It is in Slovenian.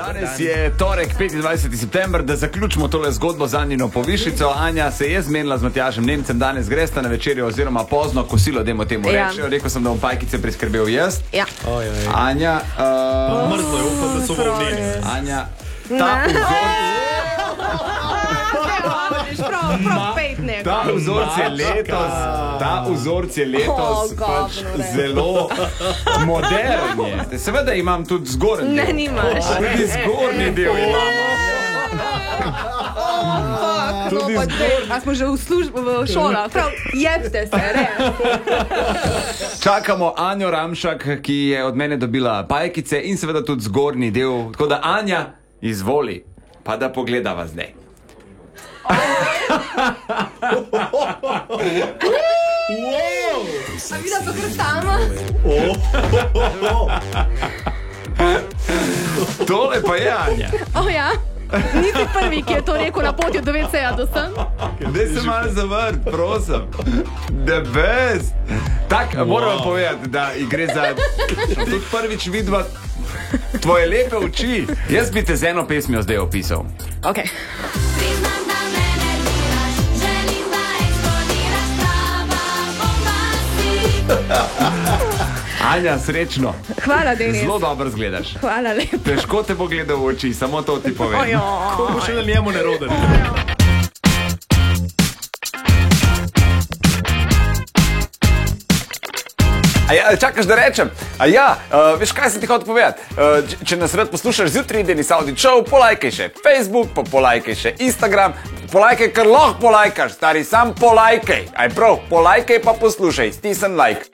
Danes je torek, 25. september, da zaključimo tole zgodbo z Anjino povišico. Anja se je zmenila z Matjažem Nemcem, danes gresta na večerjo oziroma pozno kosilo, dajmo temu reči. Rekel sem, da bom pajkice priskrbel jaz. Ja. Anja, mrzlo je, upam, da so volneni. Anja, ta vzorc je letos pač zelo modern. Seveda imam tudi zgornji del. Ne, nimaš. Tudi zgornji del imamo. A smo že v šolah, prav jebte se, res. Čakamo Anjo Ramšak, ki je od mene dobila pajkice in seveda tudi zgornji del. Tako da Anja, izvoli, pa da pogledava zdaj. A videla so kar sama? Tole pa je Anja. Ja. Nisi prvi, ki je to rekel na poti do WC-ja do sem. Daj se malo zavrt, prosim. The best. Tak, moramo povedati, da gre za tudi prvič vidva tvoje lepe oči. Jaz bi te z eno pesmijo zdaj opisal. Ok. Anja, srečno. Hvala, Denis. Zelo dobro zgledaš. Hvala lepo. Težko te bo gledal v oči, samo to ti povem. Ko bo še na njemu neroden. Čakaš, da rečem? Veš, kaj se ti hoče povedati? Če nas rad poslušaš zjutraj, Denis Audić Show, polajkaj še Facebook, pa polajkaj še Instagram, polajkaj, kar lahko polajkaš, stari, sam polajkaj. Aj prav, polajkaj pa poslušaj, stisni like.